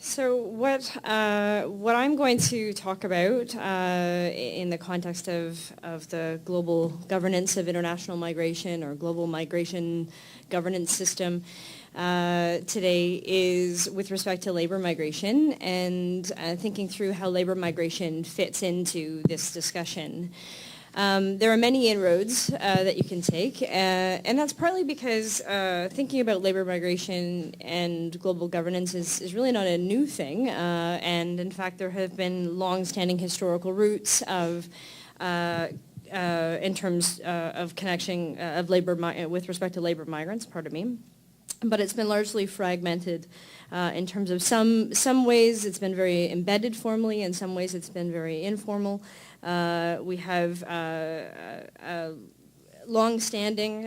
So what I'm going to talk about in the context of the global governance of international migration or global migration governance system today is with respect to labor migration and thinking through how labor migration fits into this discussion. There are many inroads that you can take, and that's partly because thinking about labor migration and global governance is really not a new thing, and in fact there have been long-standing historical roots of in terms of connection of labor with respect to labor migrants, pardon me. But it's been largely fragmented in terms of some ways it's been very embedded formally, in some ways it's been very informal. We have long-standing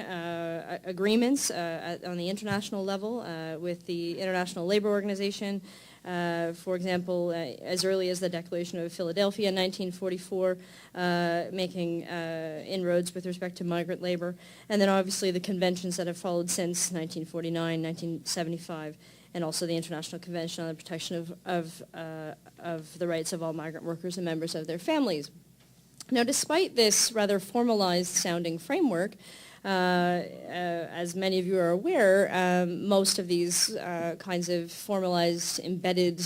agreements on the international level with the International Labour Organization. For example, as early as the Declaration of Philadelphia in 1944, making inroads with respect to migrant labor, and then obviously the conventions that have followed since 1949, 1975, and also the International Convention on the Protection of the Rights of All Migrant Workers and Members of Their Families. Now, despite this rather formalized sounding framework, as many of you are aware, most of these kinds of formalized, embedded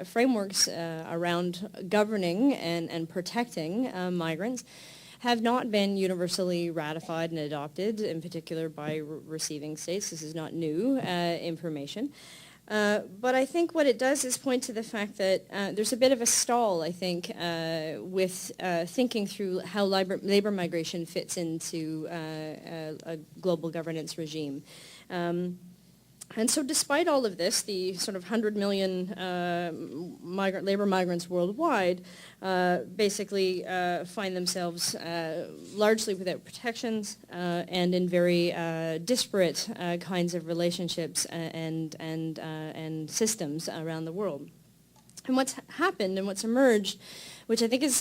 frameworks around governing and protecting migrants have not been universally ratified and adopted, in particular by receiving states. This is not new information. But I think what it does is point to the fact that there's a bit of a stall, I think, with thinking through how labor migration fits into a global governance regime. And so despite all of this, the sort of 100 million labor migrants worldwide basically find themselves largely without protections and in very disparate kinds of relationships and systems around the world. And what's happened and what's emerged, which I think is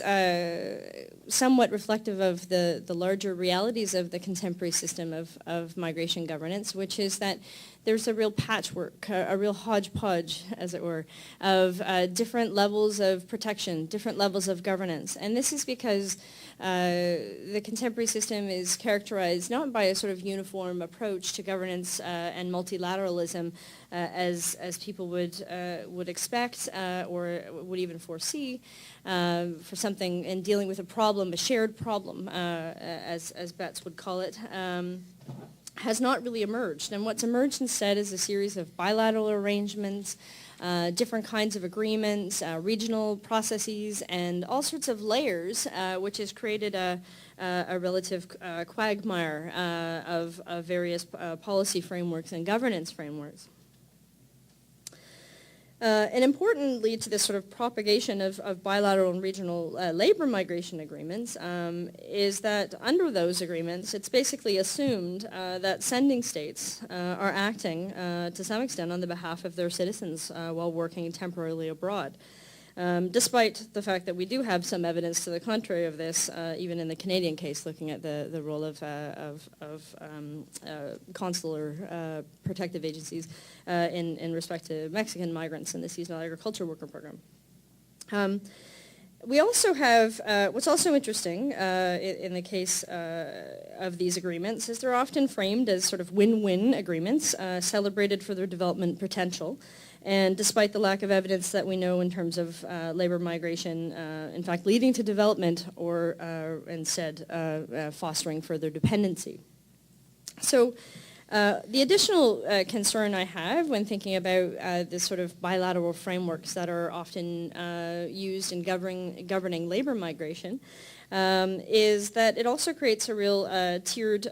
somewhat reflective of the larger realities of the contemporary system of migration governance, which is that there's a real patchwork, a real hodgepodge, as it were, of different levels of protection, different levels of governance. And this is because the contemporary system is characterized not by a sort of uniform approach to governance and multilateralism as people would expect or would even foresee for something in dealing with a problem, a shared problem, as Betts would call it, has not really emerged. And what's emerged instead is a series of bilateral arrangements, different kinds of agreements, regional processes, and all sorts of layers, which has created a relative quagmire of various policy frameworks and governance frameworks. And importantly to this sort of propagation of bilateral and regional labor migration agreements is that under those agreements, it's basically assumed that sending states are acting to some extent on the behalf of their citizens while working temporarily abroad. Despite the fact that we do have some evidence to the contrary of this, even in the Canadian case, looking at the role of consular protective agencies in respect to Mexican migrants in the seasonal agriculture worker program. We also have, what's also interesting in the case of these agreements is they're often framed as sort of win-win agreements, celebrated for their development potential. And despite the lack of evidence that we know in terms of labor migration, in fact, leading to development or instead fostering further dependency. So the additional concern I have when thinking about this sort of bilateral frameworks that are often used in governing labor migration is that it also creates a real tiered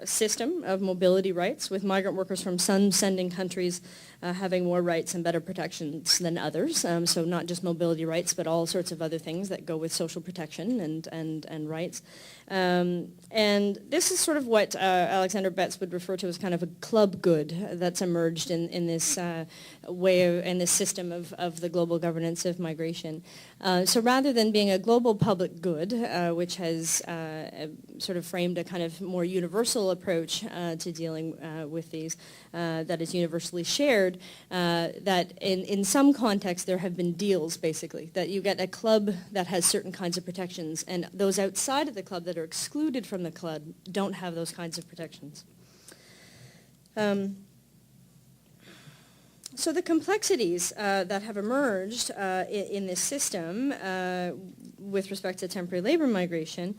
system of mobility rights, with migrant workers from some sending countries having more rights and better protections than others. So not just mobility rights, but all sorts of other things that go with social protection and rights. And this is sort of what Alexander Betts would refer to as kind of a club good that's emerged in this in this system of the global governance of migration. So rather than being a global public good, which has sort of framed a kind of more universal approach to dealing with these that is universally shared, that in some contexts there have been deals, basically, that you get a club that has certain kinds of protections, and those outside of the club that are excluded from the club don't have those kinds of protections. So the complexities that have emerged in this system with respect to temporary labor migration,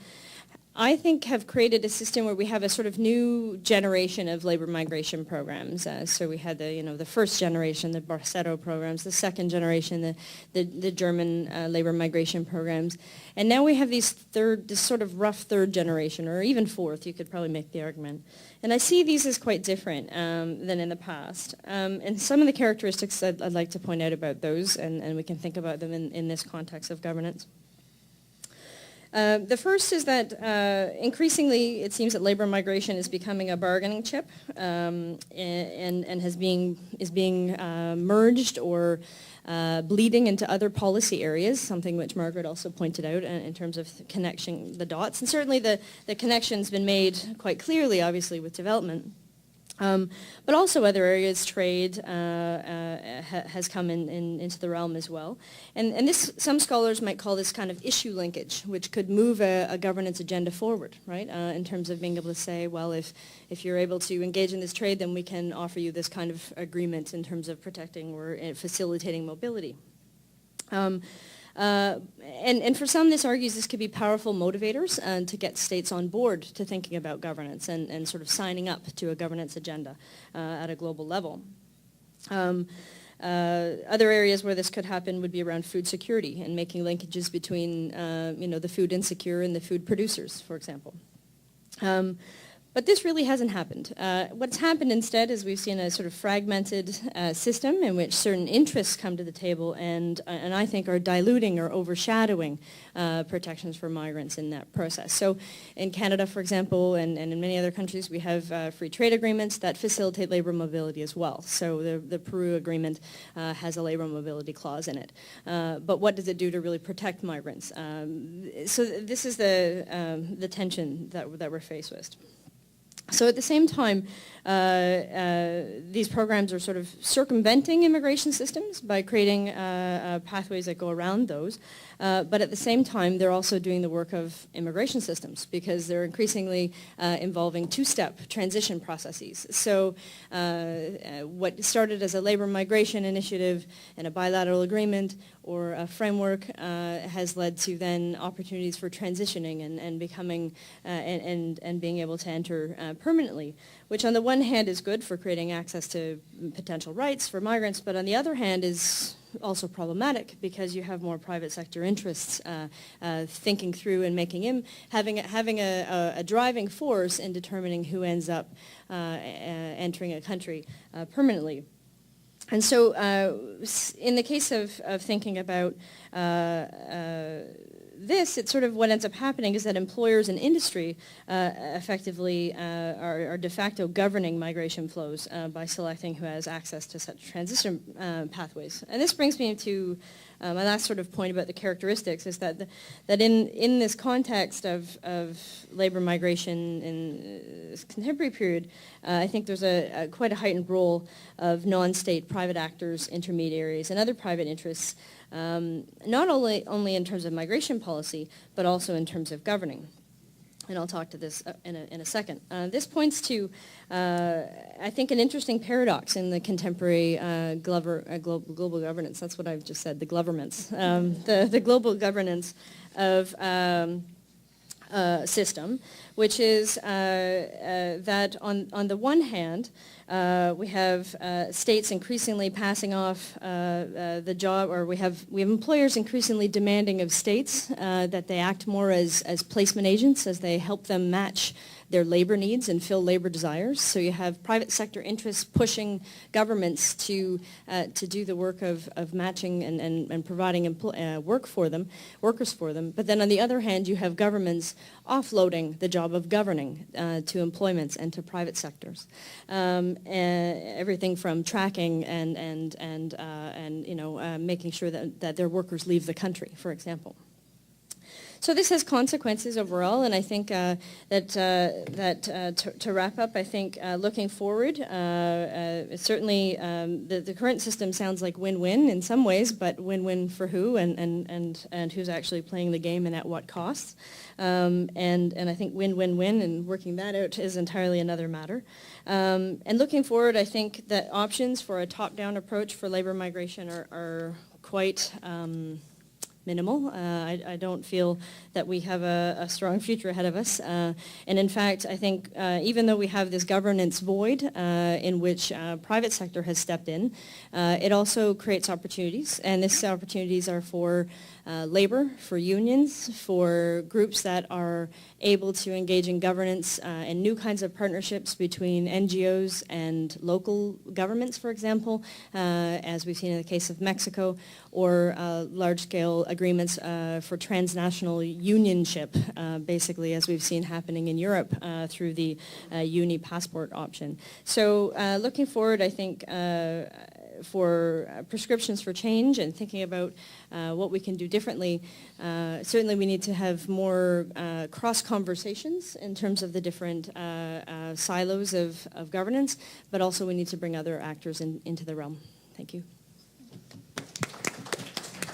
I think, have created a system where we have a sort of new generation of labor migration programs. So we had the first generation, the Barcetto programs, the second generation, the German labor migration programs, and now we have this sort of rough third generation, or even fourth, you could probably make the argument. And I see these as quite different than in the past. And some of the characteristics I'd like to point out about those, and we can think about them in this context of governance. The first is that increasingly it seems that labor migration is becoming a bargaining chip and is being merged or bleeding into other policy areas, something which Margaret also pointed out in terms of connecting the dots. And certainly the connection's been made quite clearly, obviously, with development. But also other areas, trade has come into the realm as well. And this, some scholars might call this kind of issue linkage, which could move a governance agenda forward, right, in terms of being able to say, well, if you're able to engage in this trade, then we can offer you this kind of agreement in terms of protecting or facilitating mobility. And for some, this argues this could be powerful motivators to get states on board to thinking about governance and sort of signing up to a governance agenda at a global level. Other areas where this could happen would be around food security and making linkages between the food insecure and the food producers, for example. But this really hasn't happened. What's happened instead is we've seen a sort of fragmented system in which certain interests come to the table and I think are diluting or overshadowing protections for migrants in that process. So in Canada, for example, and in many other countries, we have free trade agreements that facilitate labor mobility as well. So the Peru agreement has a labor mobility clause in it. But what does it do to really protect migrants? So this is the tension that we're faced with. So at the same time, these programs are sort of circumventing immigration systems by creating pathways that go around those. But at the same time, they're also doing the work of immigration systems because they're increasingly involving two-step transition processes. So what started as a labor migration initiative and a bilateral agreement or a framework has led to then opportunities for transitioning and becoming and being able to enter permanently, which on the one hand is good for creating access to potential rights for migrants, but on the other hand is also problematic because you have more private sector interests thinking through and having a driving force in determining who ends up entering a country permanently. And so in the case of thinking about this, it's sort of what ends up happening is that employers and industry effectively are de facto governing migration flows by selecting who has access to such transition pathways. And this brings me to my last sort of point about the characteristics is that in this context of labor migration in this contemporary period, I think there's quite a heightened role of non-state private actors, intermediaries, and other private interests, not only in terms of migration policy, but also in terms of governing. And I'll talk to this in a second. This points to, I think, an interesting paradox in the contemporary global governance. That's what I've just said, the gloverments. The global governance of system, which is that on the one hand, we have states increasingly passing off the job, or we have employers increasingly demanding of states that they act more as placement agents, as they help them match their labor needs and fill labor desires. So you have private sector interests pushing governments to do the work of matching and providing workers for them. But then on the other hand, you have governments offloading the job of governing to employments and to private sectors. Everything from tracking and making sure that their workers leave the country, for example. So this has consequences overall, and I think to wrap up, I think looking forward, certainly the current system sounds like win-win in some ways, but win-win for who and who's actually playing the game and at what costs. And I think win-win-win, and working that out is entirely another matter. And looking forward, I think that options for a top-down approach for labor migration are quite minimal. I don't feel that we have a strong future ahead of us. And in fact, I think even though we have this governance void in which private sector has stepped in, it also creates opportunities. And these opportunities are for labor, for unions, for groups that are able to engage in governance and new kinds of partnerships between NGOs and local governments, for example, as we've seen in the case of Mexico, or large-scale agreements for transnational unionship, basically, as we've seen happening in Europe through the uni passport option. So looking forward, I think for prescriptions for change and thinking about what we can do differently, certainly we need to have more cross conversations in terms of the different silos of governance, but also we need to bring other actors into the realm. Thank you.